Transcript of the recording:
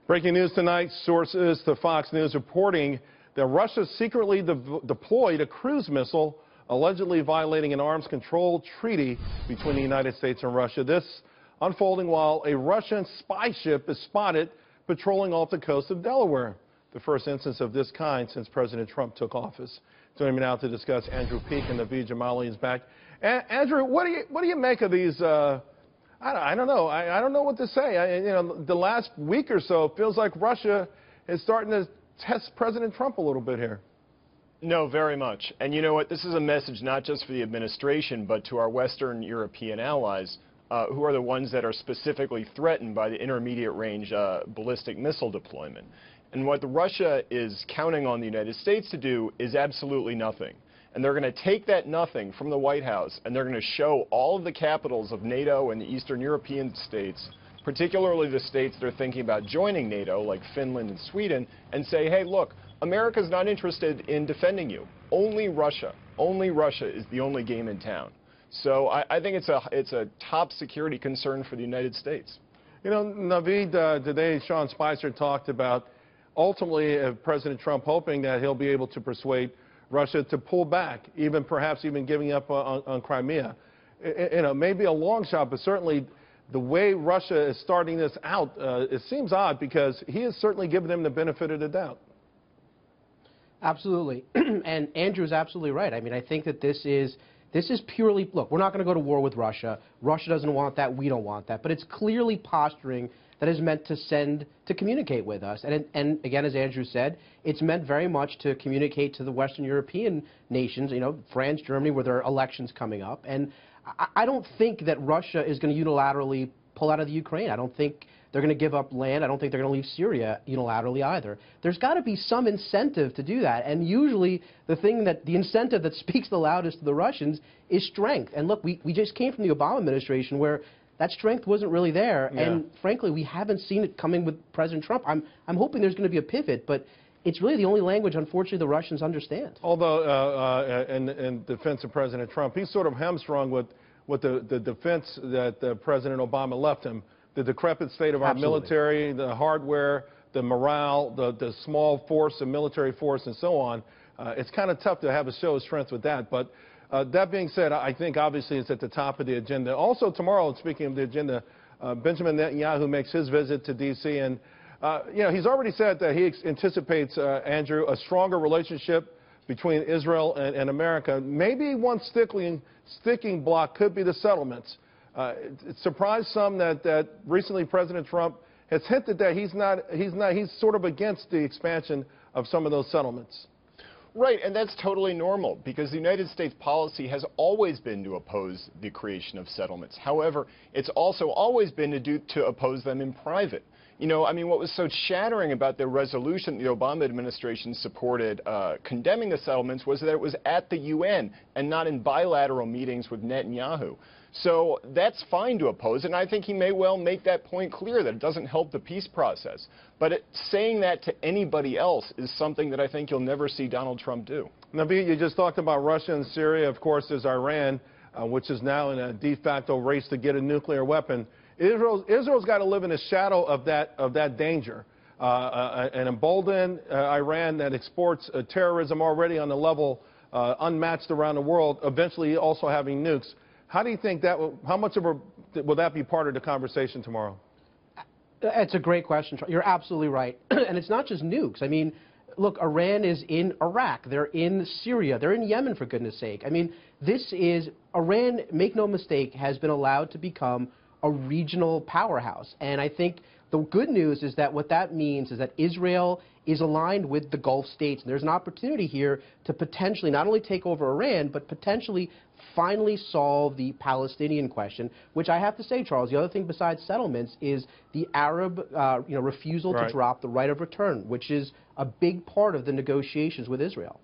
Breaking news tonight, sources to Fox News reporting that Russia secretly deployed a cruise missile allegedly violating an arms control treaty between the United States and Russia. This unfolding while a Russian spy ship is spotted patrolling off the coast of Delaware. The first instance of this kind since President Trump took office. Joining me now to discuss, Andrew Peek and Naveed Jamali is back. Andrew, what do you make of these? I don't know. I don't know what to say. The last week or so feels like Russia is starting to test President Trump a little bit here. No, very much. And you know what? This is a message not just for the administration, but to our Western European allies, who are the ones that are specifically threatened by the intermediate range ballistic missile deployment. And what Russia is counting on the United States to do is absolutely nothing. And they're going to take that nothing from the White House, and they're going to show all of the capitals of NATO and the Eastern European states, particularly the states that are thinking about joining NATO, like Finland and Sweden, and say, hey, look, America's not interested in defending you. Only Russia is the only game in town. So I think it's a top security concern for the United States. You know, Naveed, today Sean Spicer talked about ultimately President Trump hoping that he'll be able to persuade Russia to pull back, perhaps even giving up on Crimea. Maybe a long shot, but certainly the way Russia is starting this out, it seems odd because he has certainly given them the benefit of the doubt. Absolutely. And Andrew is absolutely right. I mean, I think that this is purely, look, we're not going to go to war with Russia. Russia doesn't want that. We don't want that. But it's clearly posturing that is meant to communicate with us. And again, as Andrew said, it's meant very much to communicate to the Western European nations, France, Germany, where there are elections coming up. And I don't think that Russia is going to unilaterally pull out of the Ukraine. I don't think they're going to give up land. I don't think they're going to leave Syria unilaterally either. There's got to be some incentive to do that. And usually the incentive that speaks the loudest to the Russians is strength. And look, we just came from the Obama administration where that strength wasn't really there, yeah. And frankly, we haven't seen it coming with President Trump. I'm hoping there's going to be a pivot, but it's really the only language, unfortunately, the Russians understand. Although, in defense of President Trump, he's sort of hamstrung with the defense that President Obama left him. The decrepit state of our military, the hardware, the morale, the small force, the military force, and so on. It's kind of tough to have a show of strength with that, but that being said, I think obviously it's at the top of the agenda. Also tomorrow, speaking of the agenda, Benjamin Netanyahu makes his visit to D.C. and he's already said that he anticipates, Andrew, a stronger relationship between Israel and America. Maybe one sticking block could be the settlements. It surprised some that recently President Trump has hinted that he's sort of against the expansion of some of those settlements. Right, and that's totally normal because the United States policy has always been to oppose the creation of settlements. However, it's also always been to oppose them in private. I mean, what was so shattering about the resolution the Obama administration supported condemning the settlements was that it was at the UN and not in bilateral meetings with Netanyahu. So that's fine to oppose, and I think he may well make that point clear that it doesn't help the peace process. But saying that to anybody else is something that I think you'll never see Donald Trump do. Naveed, you just talked about Russia and Syria. Of course, there's Iran, which is now in a de facto race to get a nuclear weapon. Israel's got to live in the shadow of that danger. An emboldened Iran that exports terrorism already on the level unmatched around the world, eventually also having nukes. How do you think how much will that be part of the conversation tomorrow? It's a great question. You're absolutely right. And it's not just nukes. I mean, look, Iran is in Iraq. They're in Syria. They're in Yemen, for goodness sake. I mean, Iran, make no mistake, has been allowed to become a regional powerhouse. And I think the good news is that what that means is that Israel is aligned with the Gulf states. And there's an opportunity here to potentially not only take over Iran, but potentially finally solve the Palestinian question, which I have to say, Charles, the other thing besides settlements is the Arab refusal to drop the right of return, which is a big part of the negotiations with Israel.